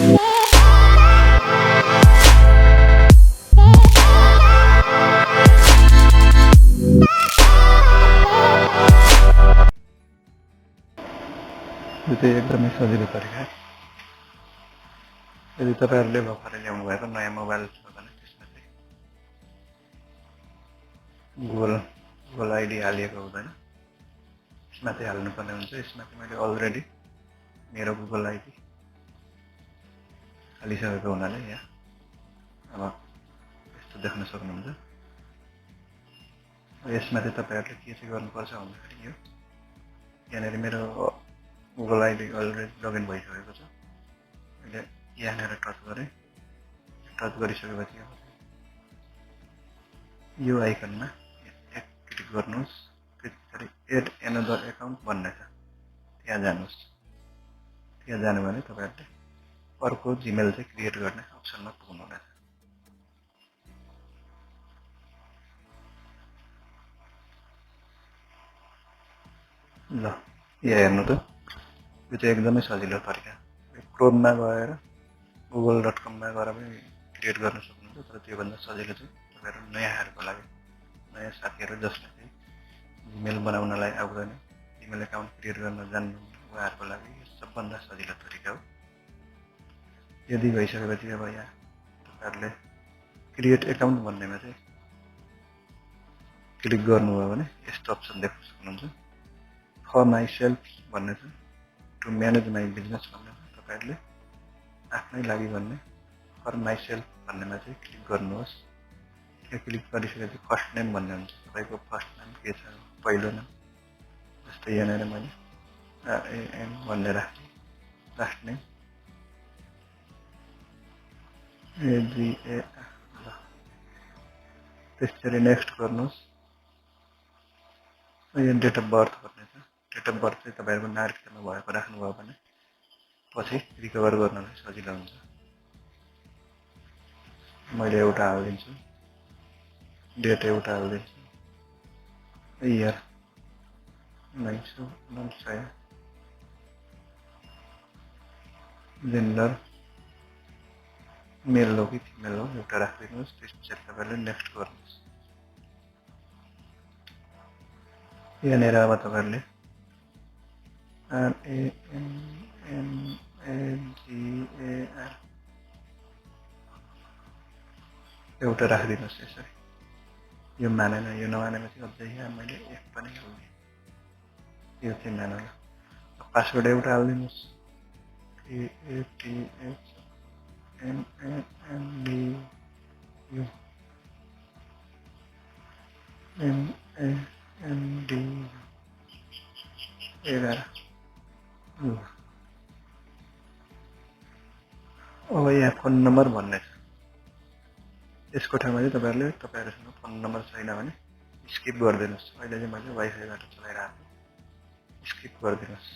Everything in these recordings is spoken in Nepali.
यो चाहिँ एकदमै सजिलो तरिका। यदि तपाईँहरूले भर्खरै ल्याउनु भएको नयाँ मोबाइल छ भने त्यसमा चाहिँ गुगल आइडी हालिएको हुँदैन, यसमा चाहिँ हाल्नुपर्ने हुन्छ। यसमा चाहिँ मैले अलरेडी मेरो गुगल आइडी हालिसकेको हुनाले यहाँ अब यस्तो देख्न सक्नुहुन्छ। यसमा चाहिँ तपाईँहरूले के चाहिँ गर्नुपर्छ भन्दाखेरि यो यहाँनिर मेरो गुगल आइडी अलरेडी लगइन भइसकेको छ। मैले यहाँनिर टच गरेँ, टच गरिसकेपछि अब यो आइकनमा एक क्लिक गर्नुहोस्, त्यसपछि एड एनदर एकाउन्ट भन्ने छ, त्यहाँ जानुहोस्। त्यहाँ जानु भने तपाईँहरूले अर्को जिमेल चाहिँ क्रिएट गर्ने अप्सनमा पुग्नुहुनेछ। ल यहाँ हेर्नु त, यो चाहिँ एकदमै सजिलो तरिका। क्रोममा गएर google.com-मा गएर पनि क्रिएट गर्न सक्नुहुन्छ, तर त्योभन्दा सजिलो चाहिँ तपाईँहरू नयाँहरूको लागि, नयाँ साथीहरू जसले चाहिँ जिमेल बनाउनलाई आउँदैन, जिमेल एकाउन्ट क्रिएट गर्न जान्नुहुन्न, उहाँहरूको लागि यो सबभन्दा सजिलो तरिका हो। यदि भइसकेपछि अब यहाँ तपाईँहरूले क्रिएट एकाउन्ट भन्नेमा चाहिँ क्लिक गर्नुभयो भने यस्तो अप्सन देख्न सक्नुहुन्छ। फर माई सेल्फ भन्ने छ, टु म्यानेज माई बिजनेस भन्ने छ। तपाईँहरूले आफ्नै लागि भन्ने फर माई सेल्फ भन्नेमा चाहिँ क्लिक गर्नुहोस्। त्यहाँ क्लिक गरिसकेपछि फर्स्ट नेम भन्ने हुन्छ। तपाईँको फर्स्ट नाम के छ, पहिलो नाम, जस्तै यहाँनिर मैले AN भन्ने राखेँ, लास्ट नेम AGA। त्यसरी नेक्स्ट गर्नुहोस्। यो डेट अफ बर्थ भन्ने छ, डेट अफ बर्थ चाहिँ तपाईँहरूको नागरिकतामा भएको राख्नुभयो भने पछि रिकभर गर्नलाई सजिलो हुन्छ। मैले एउटा हालिदिन्छु, डेट एउटा हालिदिन्छु, इयर 1999, जेन्डर मेल हो कि फिमेल हो एउटा राखिदिनुहोस्। त्यसपछि तपाईँहरूले नेक्स्ट गर्नुहोस्। यहाँनिर अब तपाईँहरूले RANMAGAR एउटा राखिदिनुहोस्। यसरी यो मानेन, यो नमानेपछि अझै यहाँ मैले एक पनि हाल्दिएँ, यो चाहिँ मानेन। पासवर्ड एउटा हालिदिनुहोस्, ATHMANDU11। अब यहाँ फोन नम्बर भन्ने छ, यसको ठाउँमा चाहिँ तपाईँहरूसँग फोन नम्बर छैन भने स्किप गरिदिनुहोस्। अहिले चाहिँ मैले वाइफाईबाट चलाइरहेको छु, स्किप गरिदिनुहोस्।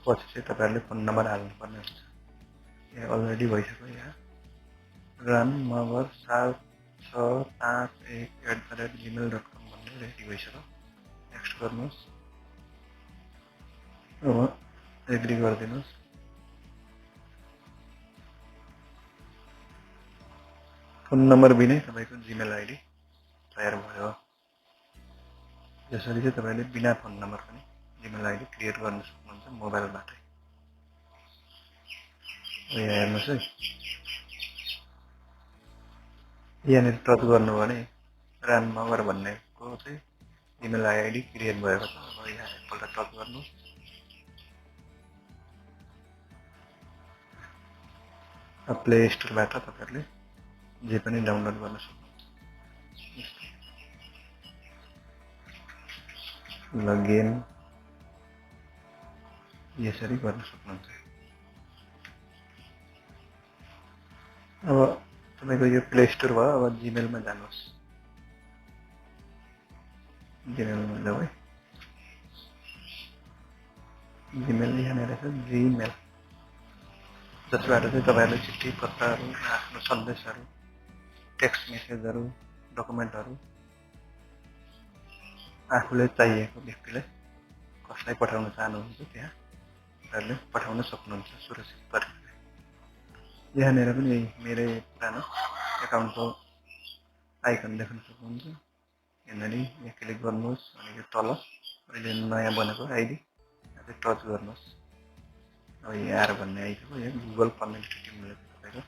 पछि चाहिँ तपाईँहरूले फोन नम्बर हाल्नुपर्ने हुन्छ। यहाँ अलरेडी भइसक्यो, यहाँ ranmawar765@gmail.com भन्ने रेडी भइसक्यो। नेक्स्ट गर्नुहोस्। अब एग्री गरिदिनुहोस्। फोन नम्बर बिनै तपाईँको जिमेल आइडी तयार भयो। यसरी चाहिँ तपाईँले बिना फोन नम्बर पनि जिमेल आइडी क्रिएट गर्न सक्नुहुन्छ मोबाइलबाटै। यहाँ हेर्नुहोस् है, यहाँनिर टच गर्नु भने रानमगर भन्नेको चाहिँ जिमेल आइडी क्रिएट भएको छ। अब यहाँ एकपल्ट टच गर्नुहोस्। प्ले स्टोरबाट तपाईँहरूले जे पनि डाउनलोड गर्न सक्नुहुन्छ। लगइन यसरी गर्न सक्नुहुन्छ। अब तपाईँको यो प्ले स्टोर भयो। अब जिमेलमा जानुहोस्। जिमेलमा जाऊ है, जिमेल यहाँनिर छ, जिमेल, जसबाट चाहिँ तपाईँहरूले चिठी पत्रहरू, आफ्नो सन्देशहरू, टेक्स्ट मेसेजहरू, डकुमेन्टहरू आफूले चाहिएको व्यक्तिलाई कसलाई पठाउन चाहनुहुन्छ त्यहाँ तपाईँहरूले पठाउन सक्नुहुन्छ सुरक्षित तरिकाले। यहाँनिर पनि यही मेरै पुरानो एकाउन्टको आइकन देख्न सक्नुहुन्छ। यहाँनिर यहाँ क्लिक गर्नुहोस् अनि यो तल अहिले नयाँ बनेको आइडी यहाँ चाहिँ टच गर्नुहोस्। अब यहाँ आएर भन्ने आइसक्यो यहाँ गुगल कम्युनिटी टिमले तपाईँको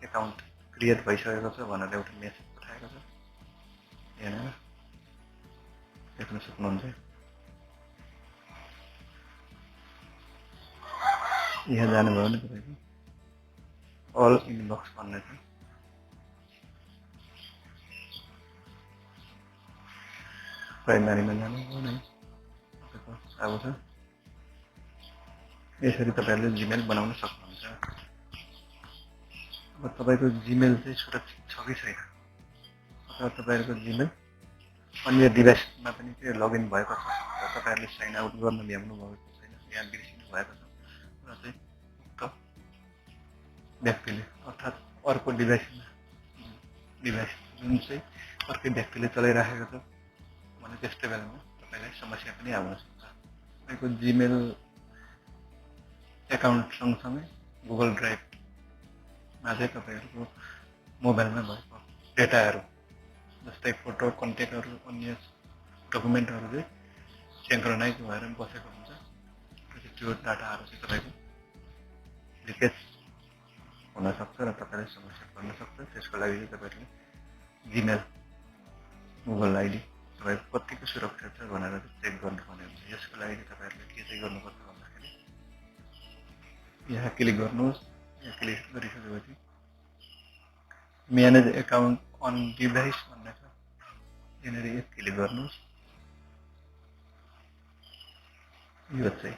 एकाउन्ट क्रिएट भइसकेको छ भनेर एउटा मेसेज पठाएको छ। यहाँनिर देख्न सक्नुहुन्छ। यहाँ जानुभयो भने तपाईँको अल इनबक्स भन्ने छ। प्राइमेरीमा जानुभयो भने तपाईँको आएको छ। यसरी तपाईँहरूले जिमेल बनाउन सक्नुहुन्छ। अब तपाईँको जिमेल चाहिँ सुरक्षित छ कि छैन, अथवा तपाईँहरूको जिमेल अन्य डिभाइसमा पनि त्यो लगइन भएको छ र तपाईँहरूले साइन आउट गर्न भ्याउनु भएको छैन, यहाँ बिर्सिनु भएको छ र चाहिँ उक्त व्यक्तिले अर्थात् अर्को डिभाइस जुन चाहिँ अर्कै व्यक्तिले चलाइराखेको छ भने त्यस्तो बेलामा तपाईँलाई समस्या पनि आउन सक्छ। तपाईँको जिमेल एकाउन्ट सँगसँगै गुगल ड्राइभमा चाहिँ तपाईँहरूको मोबाइलमा भएको डेटाहरू जस्तै फोटो, कन्ट्याक्टहरू, अन्य डकुमेन्टहरू चाहिँ सिङ्क्रोनाइज भएर बसेको हुन्छ। त्यो डाटाहरू चाहिँ तपाईँको लिकेज हुनसक्छ र तपाईँलाई समस्या पर्न सक्छ। त्यसको लागि चाहिँ तपाईँहरूले जिमेल गुगल आइडी तपाईँको कतिको सुरक्षित छ भनेर चेक गर्नुपर्ने हुन्छ। यसको लागि चाहिँ तपाईँहरूले के चाहिँ गर्नुपर्छ भन्दाखेरि यहाँ क्लिक गर्नुहोस्। यहाँ क्लिक गरिसकेपछि म्यानेज एकाउन्ट अन डिभाइस भन्ने छ, यहाँनिर यो क्लिक गर्नुहोस्। यो चाहिँ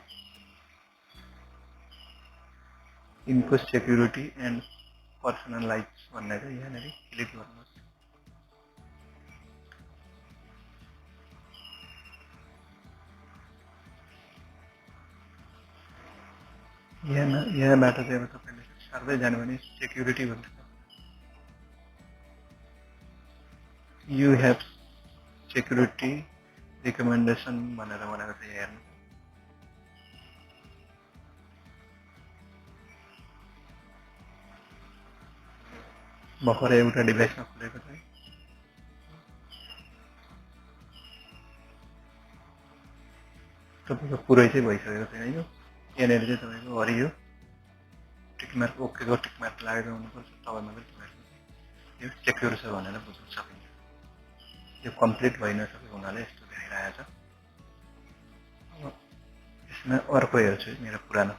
इन्फो सेक्युरिटी एन्ड पर्सनलाइज भन्ने छ, यहाँनिर क्लिक गर्नुहोस्। यहाँबाट चाहिँ अब तपाईँले सार्दै जानु भने सेक्युरिटी भन्छ। यु हेभ सेक्युरिटी रिकमेन्डेसन भनेर भनेको छ। यहाँ हेर्नु भर्खरै एउटा डिभाइसमा खुलेको छ। तपाईँको पुरै चाहिँ भइसकेको छैन यो। यहाँनिर चाहिँ तपाईँको हरियो टिकमार्क ओकेको टिकमार्क लागेको हुनुपर्छ, तब मात्रै तपाईँको यो सेक्युर छ भनेर बुझ्न सकिन्छ। यो कम्प्लिट भइ नसकेको हुनाले यस्तो देखाइरहेको छ। अब यसमा अर्को हेर्छु मेरो पुरानो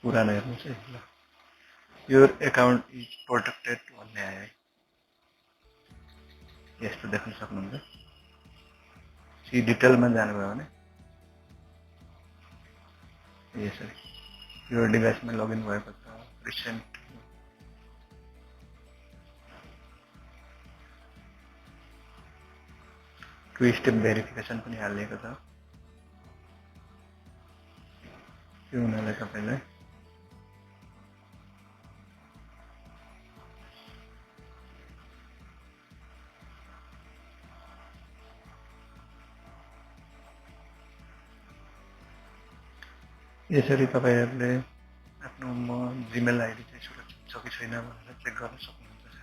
हेर्नुहोस् है। ल योर एकाउन्ट इज प्रोटेक्टेड भन्ने आयो है, यस्तो देख्न सक्नुहुन्छ। सी डिटेलमा जानुभयो भने यसरी यो डिभाइसमा लगइन भएको छ। रिसेन्ट टु स्टेप भेरिफिकेसन पनि हालिएको छ। त्यो हुनाले तपाईँलाई यसरी तपाईँहरूले आफ्नो जिमेल आइडी चाहिँ सुरक्षित छ कि छैन भनेर चेक गर्न सक्नुहुन्छ।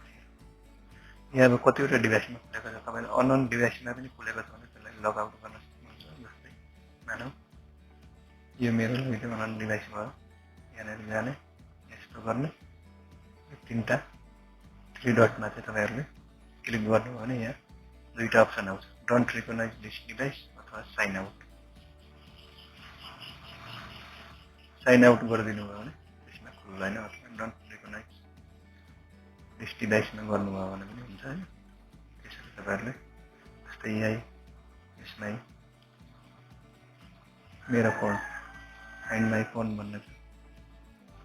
यहाँ अब कतिवटा डिभाइसमा खुलेको छ, तपाईँले अननोन डिभाइसमा पनि खुलेको छ भने त्यसलाई लगआउट गर्न सक्नुहुन्छ। जस्तै मानौँ यो मेरो लागि चाहिँ अननोन डिभाइस भयो। यहाँनिर जाने, यस्तो गर्ने, यो तिनवटा थ्री डटमा चाहिँ तपाईँहरूले क्लिक गर्नुभयो भने यहाँ दुईवटा अप्सन आउँछ, डोन्ट रिकगनाइज दिस डिभाइस अथवा साइन आउट। साइन आउट गरिदिनु भयो भने त्यसमा खुल्दैन, अथवा डोन्ट रिकगनाइज दिस डिभाइसमा गर्नुभयो भने पनि हुन्छ है। त्यसरी तपाईँहरूले जस्तै यही यसमै मेरो फोन फाइन्ड माई फोन भन्ने छ,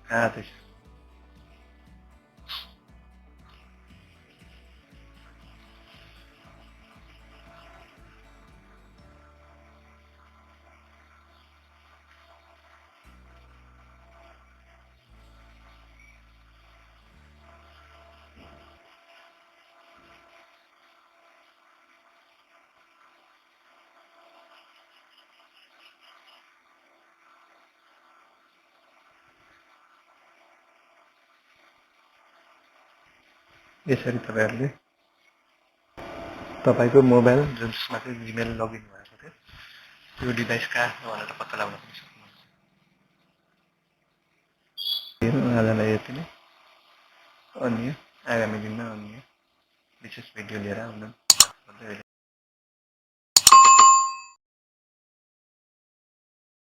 कहाँ चाहिँ छ यसरी तपाईँहरूले तपाईँको मोबाइल जसमा चाहिँ जिमेल लगइन भएको थियो त्यो डिभाइस कहाँ छ भनेर पत्ता लगाउन पनि सक्नुहुन्छ। आजलाई यति नै। अन्य आगामी दिनमा अन्य विशेष भिडियो लिएर आउनु।